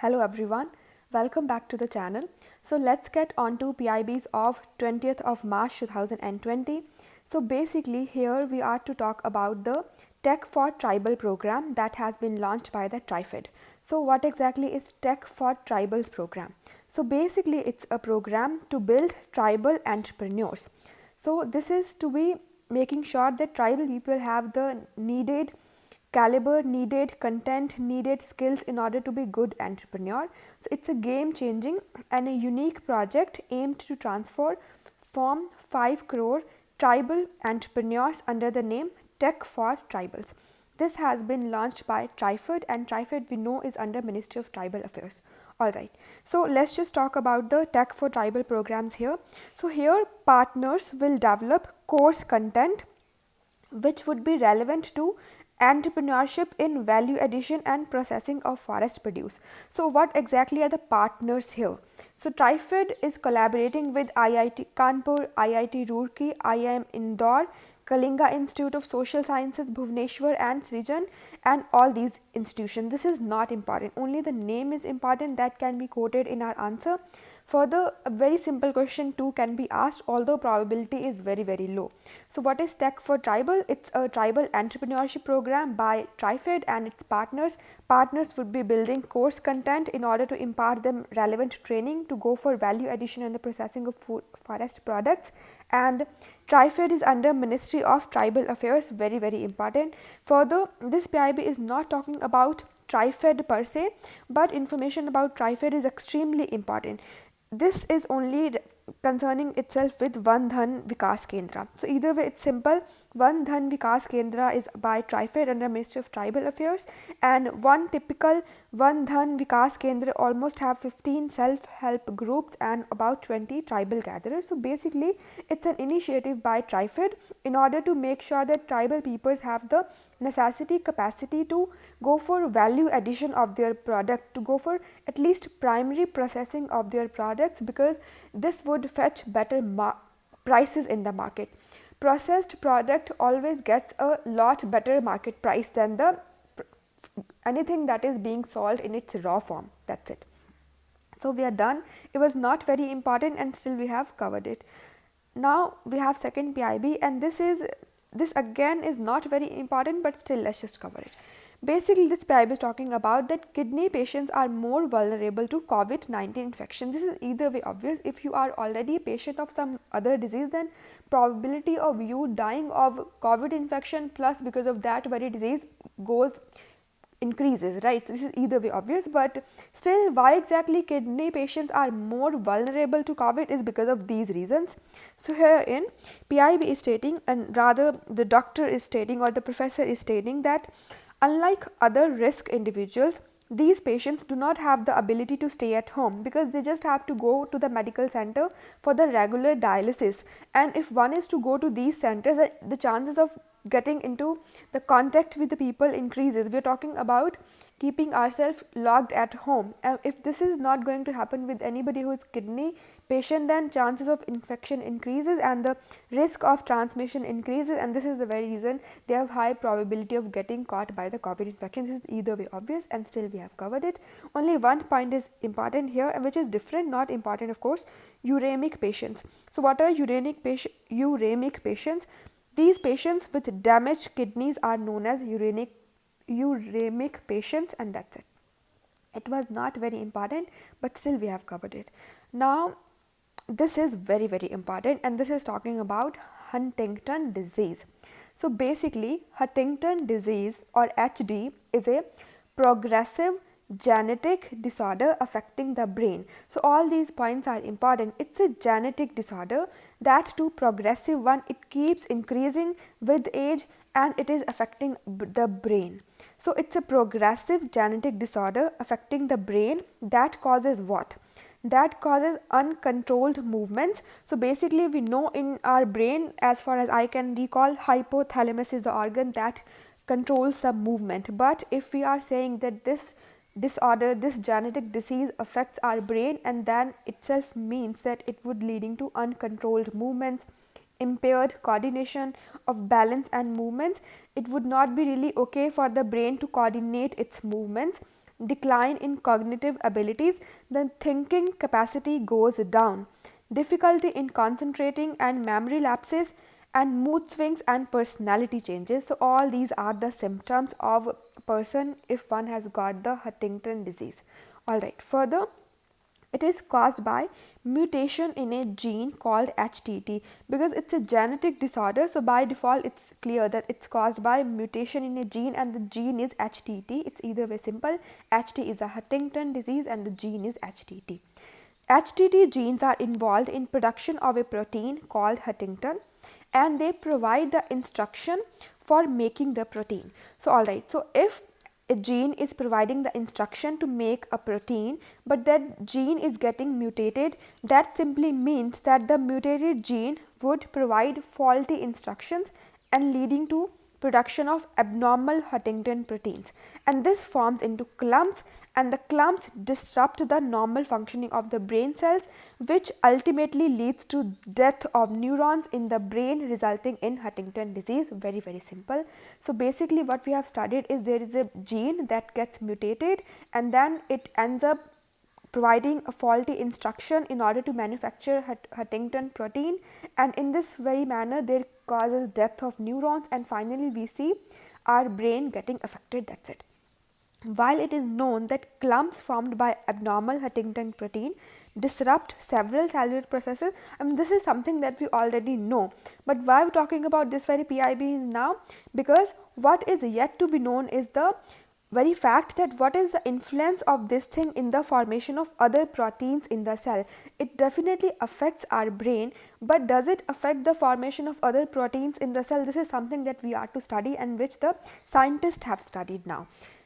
Hello everyone, welcome back to the channel. So let's get on to PIBs of 20th of March 2020. So basically here we are to talk about the Tech for Tribal program that has been launched by the TriFed. So what exactly is Tech for Tribals program? So basically it's a program to build tribal entrepreneurs. So this is to be making sure that tribal people have the needed caliber, needed content, needed skills in order to be good entrepreneur. So it's a game changing and a unique project aimed to transform 5 crore tribal entrepreneurs under the name Tech for Tribals. This has been launched by TriFed, and TriFed we know is under Ministry of Tribal Affairs. Alright, so let's just talk about the Tech for Tribal programs here. So here partners will develop course content which would be relevant to entrepreneurship in value addition and processing of forest produce. So what exactly are the partners here? So TriFed is collaborating with IIT Kanpur, IIT Roorkee, IIM Indore, Kalinga Institute of Social Sciences, Bhubaneswar and Srijan, and all these institutions. This is not important, only the name is important that can be quoted in our answer. Further, a very simple question too can be asked, although probability is very low. So what is Tech for Tribal? It's a tribal entrepreneurship program by TriFed and its partners. Partners would be building course content in order to impart them relevant training to go for value addition and the processing of forest products. And TriFed is under Ministry of Tribal Affairs, very important. Further, this PIB is not talking about TriFed per se, but information about TriFed is extremely important. This is only concerning itself with Van Dhan Vikas Kendra. So either way it's simple. Van Dhan Vikas Kendra is by TriFed under Ministry of Tribal Affairs, and one typical Van Dhan Vikas Kendra almost have 15 self-help groups and about 20 tribal gatherers. So basically it's an initiative by TriFed in order to make sure that tribal peoples have the necessity, capacity to go for value addition of their product, to go for at least primary processing of their products, because this would fetch better prices in the market. Processed product always gets a lot better market price than the anything that is being sold in its raw form. That's it. So we are done. It was not very important and still we have covered it. Now we have second PIB, and this again is not very important, but still let's just cover it. Basically this PIB is talking about that kidney patients are more vulnerable to COVID-19 infection. This is either way obvious. If you are already a patient of some other disease, then probability of you dying of COVID infection plus because of that very disease increases, right? So this is either way obvious, but still why exactly kidney patients are more vulnerable to COVID is because of these reasons. So here in PIB is stating, and rather the doctor is stating or the professor is stating, that unlike other risk individuals, these patients do not have the ability to stay at home because they just have to go to the medical center for the regular dialysis. And if one is to go to these centers, the chances of getting into the contact with the people increases. We are talking about keeping ourselves locked at home. If this is not going to happen with anybody who is kidney patient, then chances of infection increases and the risk of transmission increases, and this is the very reason they have high probability of getting caught by the COVID infection. This is either way obvious and still we have covered it. Only one point is important here, which is different, not important of course: uremic patients. So what are uremic patients? These patients with damaged kidneys are known as uremic patients, and that's it. It was not very important, but still we have covered it. Now this is very important, and this is talking about Huntington disease. So basically Huntington disease or HD is a progressive genetic disorder affecting the brain. So all these points are important. It's a genetic disorder, that too progressive one. It keeps increasing with age and it is affecting the brain. So it's a progressive genetic disorder affecting the brain that causes what? That causes uncontrolled movements. So basically we know in our brain, as far as I can recall, hypothalamus is the organ that controls the movement. But if we are saying that this disorder, this genetic disease affects our brain, and then itself means that it would leading to uncontrolled movements, impaired coordination of balance and movements. It would not be really okay for the brain to coordinate its movements. decline in cognitive abilities, the thinking capacity goes down, difficulty in concentrating and memory lapses, and mood swings and personality changes. So all these are the symptoms of a person if one has got the Huntington disease. Alright, further, it is caused by mutation in a gene called HTT, because it's a genetic disorder. So by default it's clear that it's caused by mutation in a gene, and the gene is HTT. It's either way simple. HT is a Huntington disease and the gene is HTT. HTT genes are involved in production of a protein called Huntington, and they provide the instruction for making the protein. So alright, so if a gene is providing the instruction to make a protein, but that gene is getting mutated, that simply means that the mutated gene would provide faulty instructions and leading to production of abnormal Huntington proteins, and this forms into clumps, and the clumps disrupt the normal functioning of the brain cells, which ultimately leads to death of neurons in the brain, resulting in Huntington disease. Very simple. So basically what we have studied is there is a gene that gets mutated and then it ends up providing a faulty instruction in order to manufacture Huntington protein, and in this very manner there causes death of neurons, and finally we see our brain getting affected. That's it. While it is known that clumps formed by abnormal Huntington protein disrupt several cellular processes, I mean this is something that we already know, but why we are talking about this very PIB is now because what is yet to be known is the very fact that what is the influence of this thing in the formation of other proteins in the cell. It definitely affects our brain, but does it affect the formation of other proteins in the cell? This is something that we are to study and which the scientists have studied now.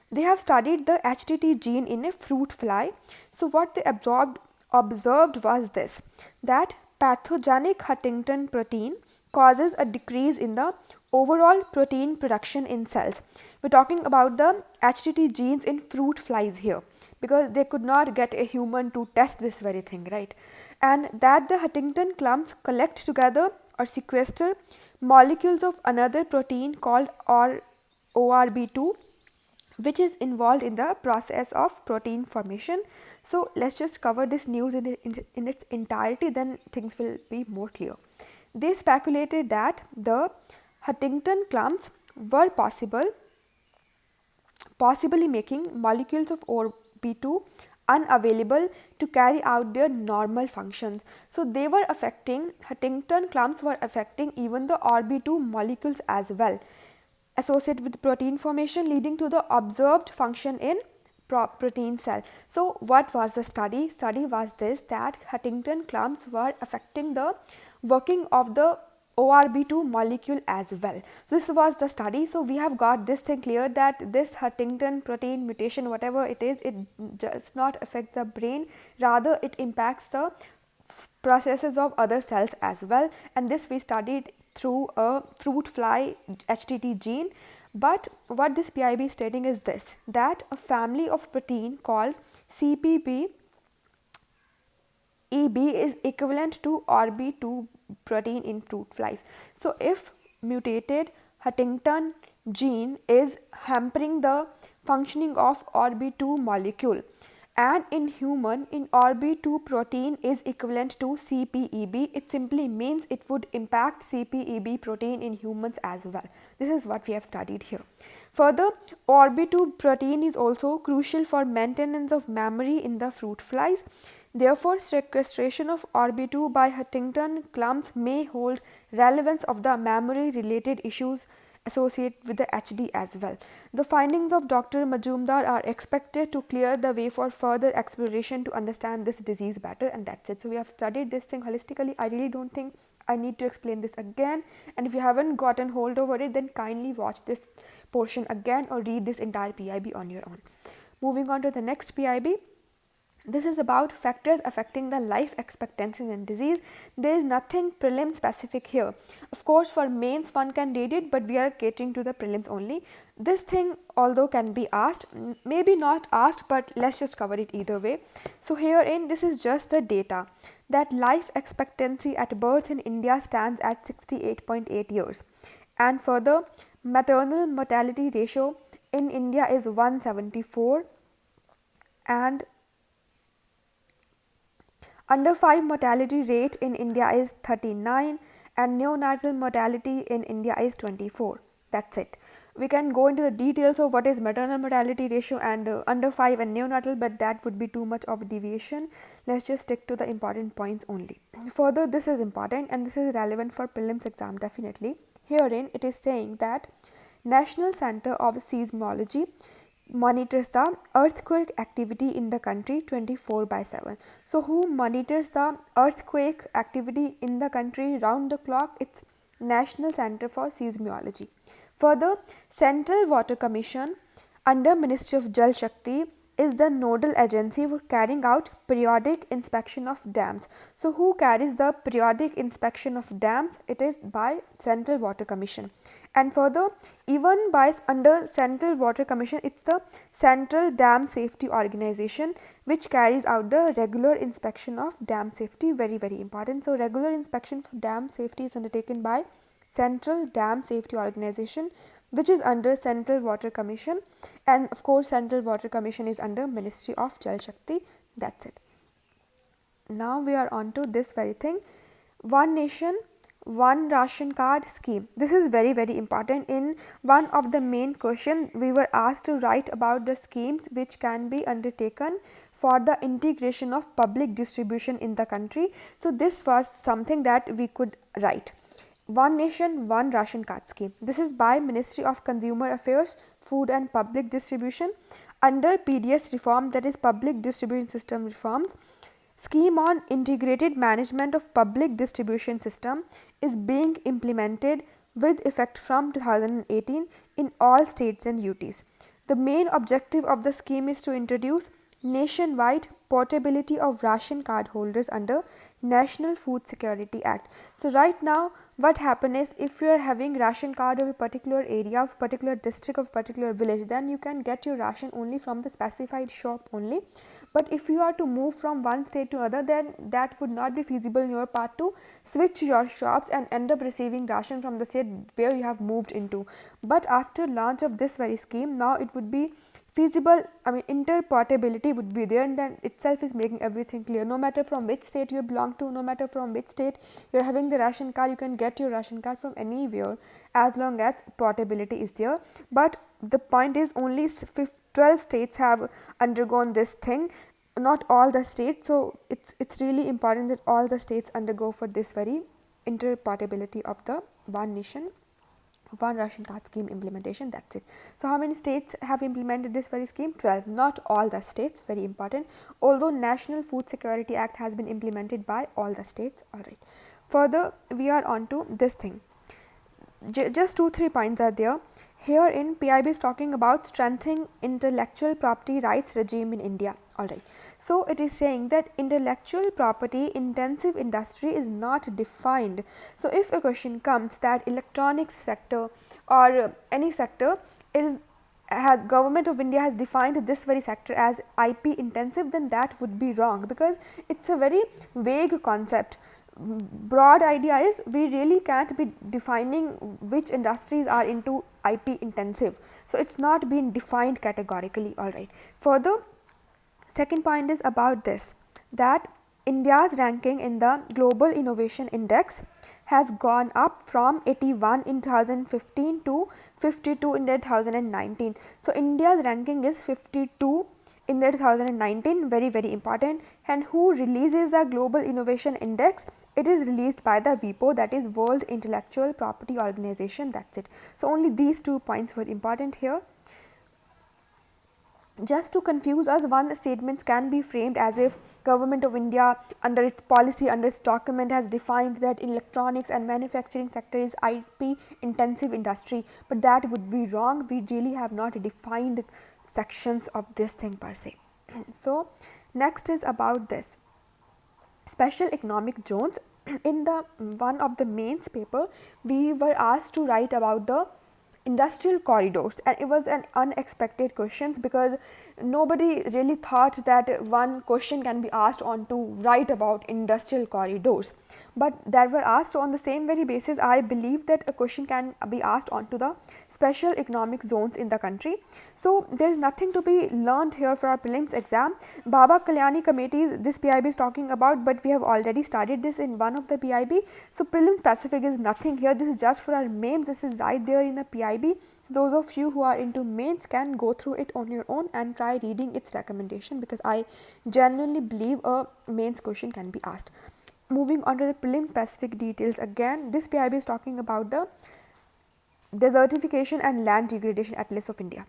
They have studied the HTT gene in a fruit fly. So what they observed was this, that pathogenic Huntington protein causes a decrease in the overall protein production in cells. We are talking about the HTT genes in fruit flies here because they could not get a human to test this very thing, right? And that the Huntington clumps collect together or sequester molecules of another protein called ORB2, which is involved in the process of protein formation. So let's just cover this news in its entirety, then things will be more clear. They speculated that the Huntington clumps were possibly making molecules of ORB2 unavailable to carry out their normal functions. So they were affecting, Huntington clumps were affecting even the ORB2 molecules as well, associated with protein formation, leading to the observed function in protein cell. So what was the study? Study was this, that Huntington clumps were affecting the working of the ORB2 molecule as well. So this was the study. So we have got this thing clear that this Huntington protein mutation, whatever it is, it does not affect the brain, rather it impacts the processes of other cells as well, and this we studied through a fruit fly HTT gene. But what this PIB is stating is this, that a family of protein called CPP EB is equivalent to ORB2 protein in fruit flies. So if mutated Huntington gene is hampering the functioning of ORB2 molecule, and in human in ORB2 protein is equivalent to CPEB, it simply means it would impact CPEB protein in humans as well. This is what we have studied here. Further, ORB2 protein is also crucial for maintenance of memory in the fruit flies. Therefore, sequestration of ORB2 by Huntington clumps may hold relevance of the memory related issues associated with the HD as well. The findings of Dr. Majumdar are expected to clear the way for further exploration to understand this disease better, and that's it. So we have studied this thing holistically. I really don't think I need to explain this again, and if you haven't gotten hold over it, then kindly watch this portion again or read this entire PIB on your own. Moving on to the next PIB. This is about factors affecting the life expectancy in disease. There is nothing prelim specific here. Of course, for mains one can read it, but we are catering to the prelims only. This thing although can be asked, maybe not asked, but let's just cover it either way. So herein this is just the data that life expectancy at birth in India stands at 68.8 years, and further maternal mortality ratio in India is 174. and under 5 mortality rate in India is 39 and neonatal mortality in India is 24. That's it. We can go into the details of what is maternal mortality ratio and under 5 and neonatal, but that would be too much of a deviation. Let's just stick to the important points only. Further, this is important and this is relevant for prelims exam definitely. Herein it is saying that National Center of Seismology monitors the earthquake activity in the country 24/7. So who monitors the earthquake activity in the country round the clock? It's National Center for Seismology. Further, Central Water Commission under Ministry of Jal Shakti is the nodal agency for carrying out periodic inspection of dams. So who carries the periodic inspection of dams? It is by Central Water Commission. And further, even by under Central Water Commission, it's the Central Dam Safety Organization which carries out the regular inspection of dam safety. Very, very important. So regular inspection for dam safety is undertaken by Central Dam Safety Organization, which is under Central Water Commission, and of course Central Water Commission is under Ministry of Jal Shakti. That's it. Now we are on to this very thing, One Nation One Ration Card scheme. This is very, very important. In one of the main question we were asked to write about the schemes which can be undertaken for the integration of public distribution in the country. So this was something that we could write. One Nation One Ration Card scheme. This is by Ministry of Consumer Affairs, Food and Public Distribution under PDS reform, that is Public Distribution System Reforms. Scheme on integrated management of public distribution system is being implemented with effect from 2018 in all states and UTs. The main objective of the scheme is to introduce nationwide portability of ration card holders under National Food Security Act. So right now what happen is, if you are having ration card of a particular area, of particular district, of particular village, then you can get your ration only from the specified shop only. But if you are to move from one state to other, then that would not be feasible in your part to switch your shops and end up receiving ration from the state where you have moved into. But after launch of this very scheme, now it would be feasible. I mean, interportability would be there, and then itself is making everything clear. No matter from which state you belong to, no matter from which state you are having the ration card, you can get your ration card from anywhere as long as portability is there. But the point is, only 12 states have undergone this thing, not all the states. So it's really important that all the states undergo for this very interportability of the One Nation One Ration Card scheme implementation. That's it. So how many states have implemented this very scheme? 12. Not all the states, very important, although National Food Security Act has been implemented by all the states. Alright, further we are on to this thing. Just 2-3 points are there. Here in PIB is talking about strengthening intellectual property rights regime in India. Alright, so it is saying that intellectual property intensive industry is not defined. So if a question comes that electronics sector or any sector has government of India has defined this very sector as IP intensive, then that would be wrong, because it's a very vague concept. Broad idea is we really can't be defining which industries are into IP intensive. So it's not been defined categorically. Alright, further, second point is about this, that India's ranking in the Global Innovation Index has gone up from 81 in 2015 to 52 in 2019. So India's ranking is 52 in the 2019, very, very important. And who releases the Global Innovation Index? It is released by the WIPO, that is World Intellectual Property Organization. That's it. So only these 2 points were important here. Just to confuse us, one statements can be framed as if Government of India under its policy, under its document, has defined that electronics and manufacturing sector is IP intensive industry, but that would be wrong. We really have not defined sections of this thing per se. So next is about this special economic zones. In the one of the mains paper, we were asked to write about the industrial corridors, and it was an unexpected question because nobody really thought that one question can be asked on to write about industrial corridors, but that were asked. So on the same very basis, I believe that a question can be asked onto the special economic zones in the country. So there is nothing to be learned here for our prelims exam. Baba Kalyani committees, this PIB is talking about, but we have already studied this in one of the PIB. So prelim specific is nothing here. This is just for our mains. This is right there in the PIB. So those of you who are into mains can go through it on your own and try reading its recommendation, because I genuinely believe a mains question can be asked. Moving on to the prelim specific details, again this PIB is talking about the desertification and land degradation atlas of India.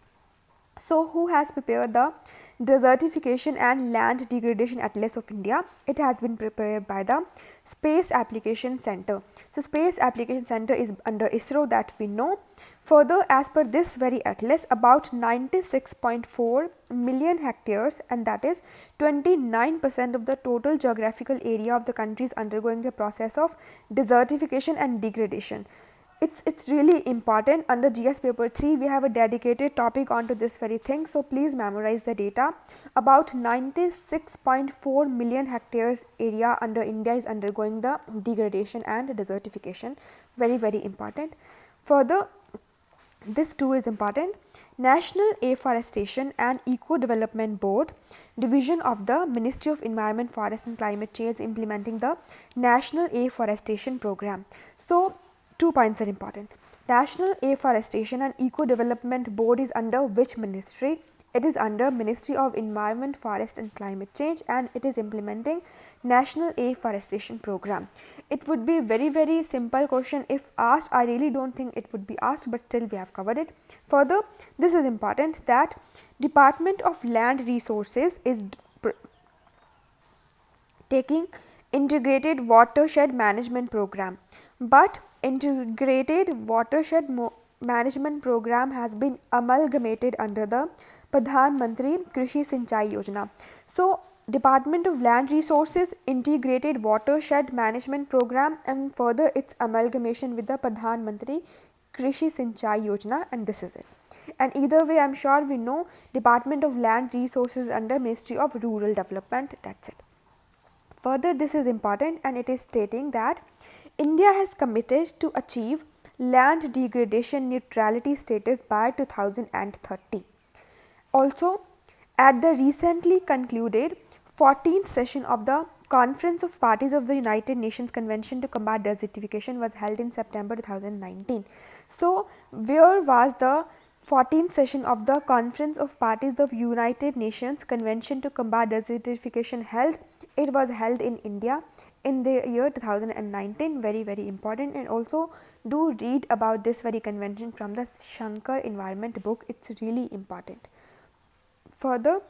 So who has prepared the desertification and land degradation atlas of India? It has been prepared by the Space Application Center. So Space Application Center is under ISRO, that we know. Further, as per this very atlas, about 96.4 million hectares, and that is 29% of the total geographical area of the country, is undergoing the process of desertification and degradation. It's really important. Under GS paper 3 we have a dedicated topic onto this very thing, so please memorize the data. About 96.4 million hectares area under India is undergoing the degradation and desertification. Very important. Further, this too is important. National Afforestation and Eco Development Board, division of the Ministry of Environment, Forest and Climate Change, implementing the National Afforestation Program. So 2 points are important. National Afforestation and Eco Development Board is under which ministry? It is under Ministry of Environment, Forest and Climate Change, and it is implementing National Afforestation Program. It would be very simple question if asked. I really don't think it would be asked, but still we have covered it. Further, this is important that Department of Land Resources is taking integrated watershed management program, but integrated watershed management program has been amalgamated under the Pradhan Mantri Krishi Sinchai Yojana. So Department of Land Resources integrated watershed management program, and further its amalgamation with the Pradhan Mantri Krishi Sinchai Yojana, and this is it. And either way, I am sure we know Department of Land Resources under Ministry of Rural Development. That's it. Further, this is important, and it is stating that India has committed to achieve land degradation neutrality status by 2030. Also, at the recently concluded 14th session of the Conference of Parties of the United Nations Convention to Combat Desertification was held in September 2019. So, where was the 14th session of the Conference of Parties of United Nations Convention to Combat Desertification held? It was held in India in the year 2019. Very important, and also do read about this very convention from the Shankar Environment book. It's really important. Further,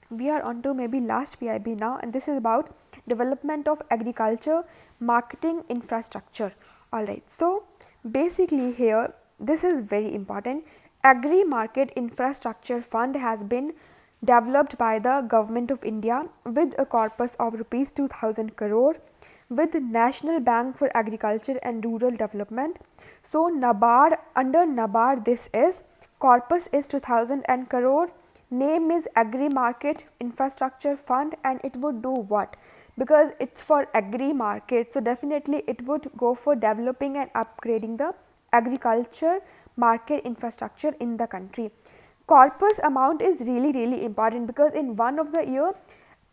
we are on to maybe last PIB now, and this is about development of agriculture marketing infrastructure. Alright, so basically here this is very important. Agri Market Infrastructure Fund has been developed by the Government of India with a corpus of rupees 2000 crore with National Bank for Agriculture and Rural Development. So NABARD, under NABARD this is, corpus is 2000 crore, name is Agri Market Infrastructure Fund, and it would do what? Because it's for agri market, so definitely it would go for developing and upgrading the agriculture market infrastructure in the country. Corpus amount is really important, because in one of the year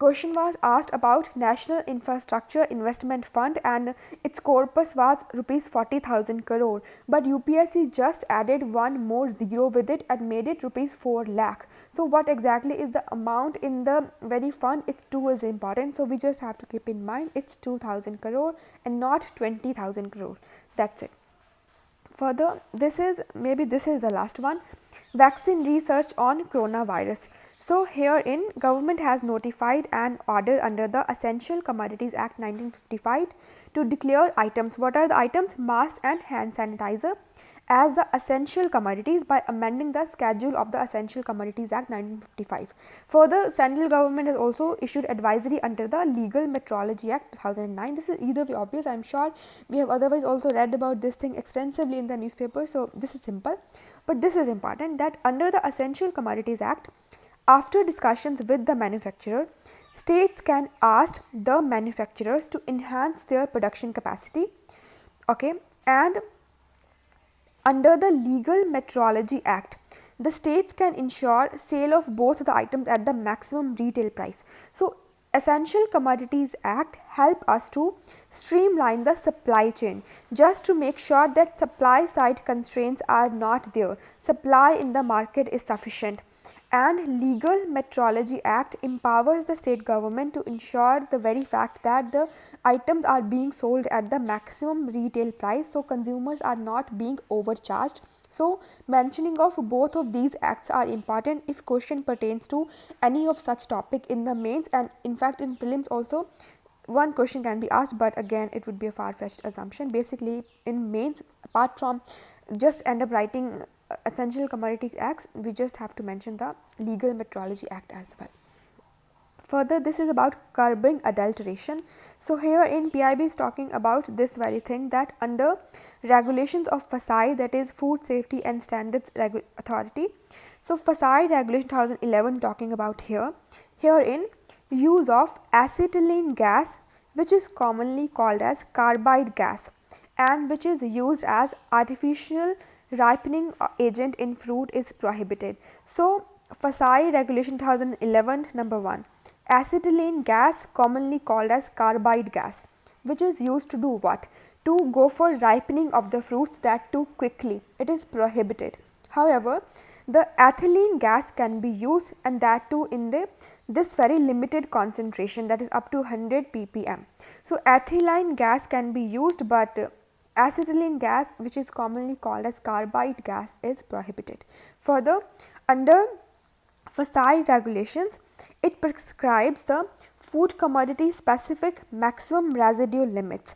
question was asked about National Infrastructure Investment Fund and its corpus was rupees 40,000 crore, but UPSC just added one more zero with it and made it rupees 4 lakh. So what exactly is the amount in the very fund? It's 2 is important, so we just have to keep in mind it's 2000 crore and not 20,000 crore. That's it. Further, this is the last one, vaccine research on coronavirus. So herein government has notified an order under the Essential Commodities Act 1955 to declare items. What are the items? Mask and hand sanitizer as the essential commodities by amending the schedule of the Essential Commodities Act 1955. Further, central government has also issued advisory under the Legal Metrology Act 2009. This is either way obvious. I am sure we have otherwise also read about this thing extensively in the newspaper, so this is simple. But this is important, that under the Essential Commodities Act, After discussions with the manufacturer, states can ask the manufacturers to enhance their production capacity, okay, and under the Legal Metrology Act, the states can ensure sale of both the items at the maximum retail price. So, Essential Commodities Act help us to streamline the supply chain, just to make sure that supply side constraints are not there. Supply in the market is sufficient. And Legal Metrology Act empowers the state government to ensure the very fact that the items are being sold at the maximum retail price, so consumers are not being overcharged. So mentioning of both of these acts are important if question pertains to any of such topic in the mains, and in fact in prelims also one question can be asked, but again it would be a far-fetched assumption. Basically in mains, apart from just end up writing Essential Commodity Acts, we just have to mention the Legal Metrology Act as well. Further, this is about curbing adulteration. So here in PIB is talking about this very thing, that under regulations of FSSAI, that is Food Safety and Standards Authority. So FSSAI regulation 2011 talking about herein use of acetylene gas, which is commonly called as carbide gas and which is used as artificial ripening agent in fruit is prohibited. So FSSAI regulation 2011 number 1, acetylene gas commonly called as carbide gas, which is used to do what? To go for ripening of the fruits, that too quickly, it is prohibited. However, the ethylene gas can be used, and that too in this very limited concentration, that is up to 100 ppm. So ethylene gas can be used, but acetylene gas, which is commonly called as carbide gas, is prohibited. Further, under FSSAI regulations, it prescribes the food commodity specific maximum residue limits,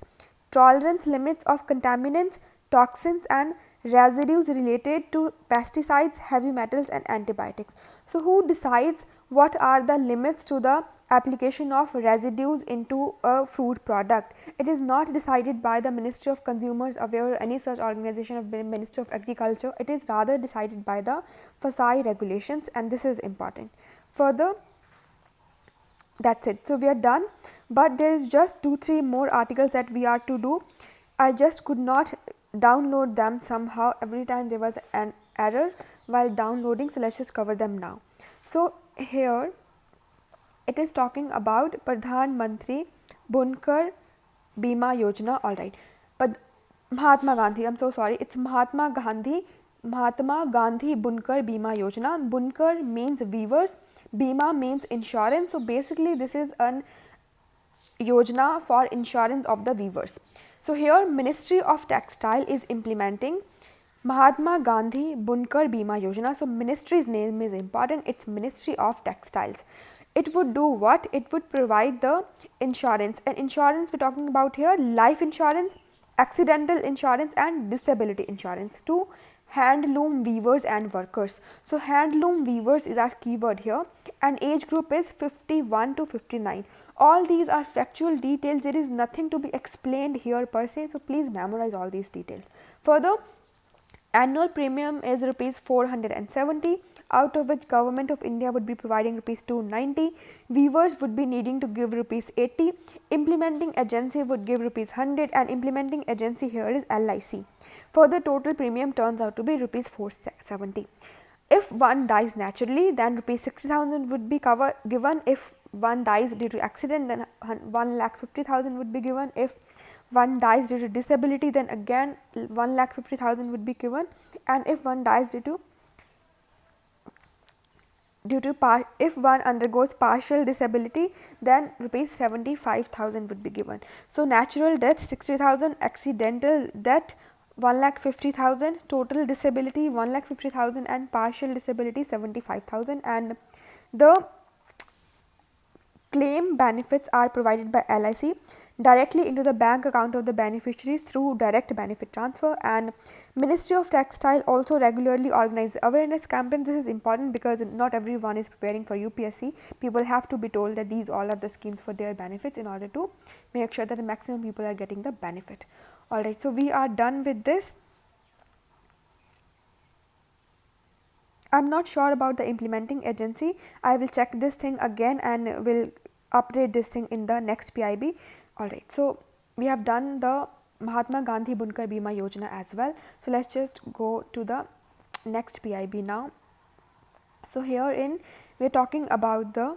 tolerance limits of contaminants, toxins and residues related to pesticides, heavy metals and antibiotics. So who decides what are the limits to the application of residues into a food product? It is not decided by the Ministry of Consumers Affairs or any such organization of the Ministry of Agriculture. It is rather decided by the FSSAI regulations, and this is important. Further, that's it. So we are done, but there is just 2-3 more articles that we are to do. I just could not download them somehow. Every time there was an error while downloading, so let's just cover them now. So here it is talking about Pradhan Mantri Bunkar Bhima Yojana. All right, but Mahatma Gandhi, I'm so sorry, it's Mahatma Gandhi Bunkar Bhima Yojana. Bunkar means weavers, Bhima means insurance. So basically this is an Yojana for insurance of the weavers. So here Ministry of Textile is implementing Mahatma Gandhi Bunkar Bhima Yojana. So ministry's name is important, it's Ministry of Textiles. It would do what? It would provide the insurance, and insurance we're talking about here life insurance, accidental insurance and disability insurance to handloom weavers and workers. So handloom weavers is our keyword here, and age group is 51 to 59. All these are factual details, there is nothing to be explained here per se, so please memorize all these details. Further, annual premium is rupees 470, out of which Government of India would be providing rupees 290, weavers would be needing to give rupees 80, implementing agency would give rupees 100, and implementing agency here is LIC. Further, total premium turns out to be rupees 470. If one dies naturally, then rupees 60,000 would be given. If one dies due to accident, then 1,50,000 would be given. If one dies due to disability, then again 1,50,000 would be given, and if one dies if one undergoes partial disability, then rupees 75,000 would be given. So natural death 60,000, accidental death 1,50,000, total disability 1,50,000, and partial disability 75,000, and the claim benefits are provided by LIC directly into the bank account of the beneficiaries through direct benefit transfer. And Ministry of Textile also regularly organizes awareness campaigns. This is important because not everyone is preparing for UPSC. People have to be told that these all are the schemes for their benefits in order to make sure that the maximum people are getting the benefit. Alright, so we are done with this. I'm not sure about the implementing agency. I will check this thing again and will update this thing in the next PIB. Alright, so we have done the Mahatma Gandhi Bunkar Bhima Yojana as well. So let's just go to the next PIB now. So herein we are talking about the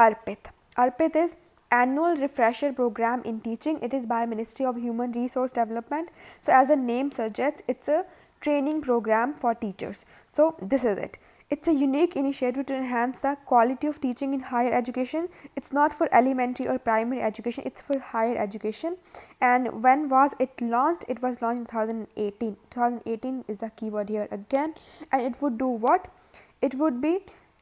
ARPIT. ARPIT is Annual Refresher Program in Teaching. It is by Ministry of Human Resource Development. So as the name suggests, it's a training program for teachers. So this is it. It's a unique initiative to enhance the quality of teaching in higher education. It's not for elementary or primary education, it's for higher education. And when was it launched? It was launched in 2018. 2018 is the keyword here again. And it would do what? It would be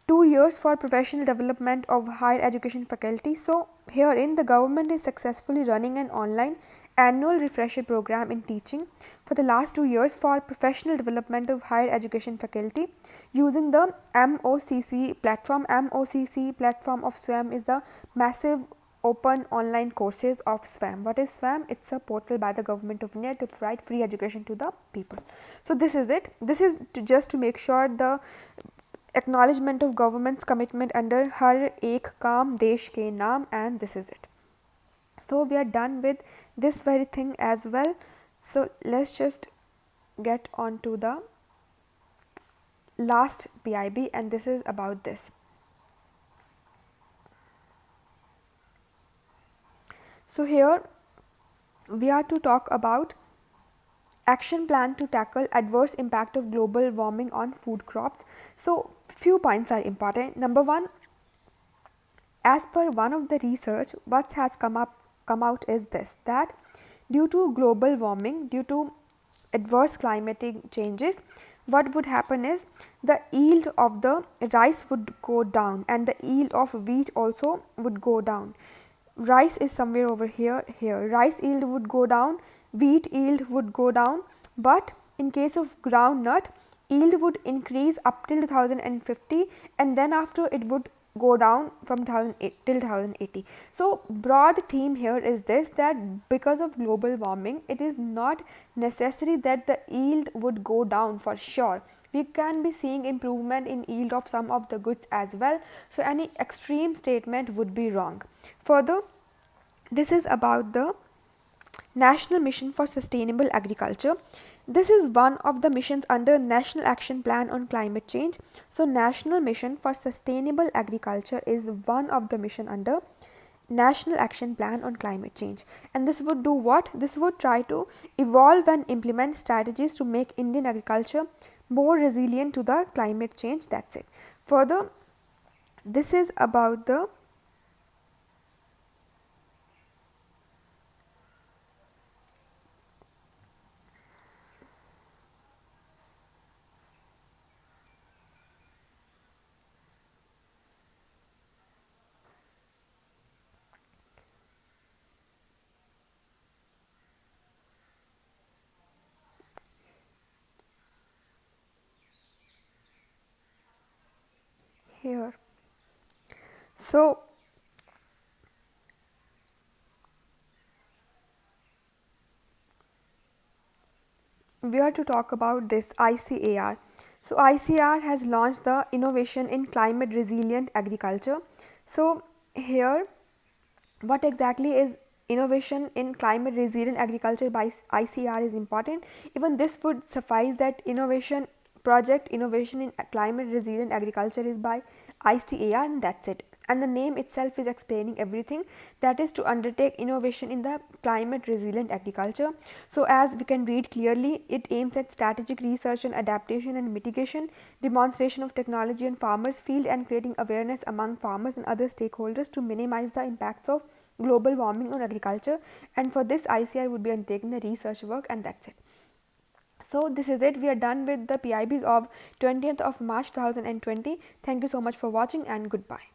2 years for professional development of higher education faculty. So herein the government is successfully running an online annual refresher program in teaching for the last 2 years for professional development of higher education faculty using the MOCC platform. MOCC platform of SWAM is the massive open online courses of SWAM. What is SWAM? It's a portal by the government of India to provide free education to the people. So this is it. This is just to make sure the acknowledgement of government's commitment under Har Ek Kaam Desh Ke Naam, and this is it. So we are done with this very thing as well. So let's just get on to the last PIB, and this is about this. So here we are to talk about action plan to tackle adverse impact of global warming on food crops. So few points are important. Number one, as per one of the research, what has come out is this, that due to global warming, due to adverse climatic changes, what would happen is the yield of the rice would go down and the yield of wheat also would go down. Rice is somewhere over here. Rice yield would go down, wheat yield would go down, but in case of groundnut, yield would increase up till 2050 and then after it would go down from 2008 till 2080. So broad theme here is this, that because of global warming, it is not necessary that the yield would go down for sure. We can be seeing improvement in yield of some of the goods as well. So any extreme statement would be wrong. Further, this is about the National Mission for Sustainable Agriculture. This is one of the missions under National Action Plan on Climate Change. So National Mission for Sustainable Agriculture is one of the mission under National Action Plan on Climate Change. And this would do what? This would try to evolve and implement strategies to make Indian agriculture more resilient to the climate change. That's it. Further, this is about the here. So we are to talk about this ICAR. So ICAR has launched the Innovation in Climate Resilient Agriculture. So here, what exactly is innovation in climate resilient agriculture by ICAR is important. Even this would suffice, that innovation in climate resilient agriculture is by ICAR, and that's it. And the name itself is explaining everything, that is to undertake innovation in the climate resilient agriculture. So as we can read clearly, it aims at strategic research on adaptation and mitigation, demonstration of technology on farmers' field, and creating awareness among farmers and other stakeholders to minimize the impacts of global warming on agriculture. And for this, ICAR would be undertaking the research work, and that's it. So this is it. We are done with the PIBs of 20th of March 2020. Thank you so much for watching, and goodbye.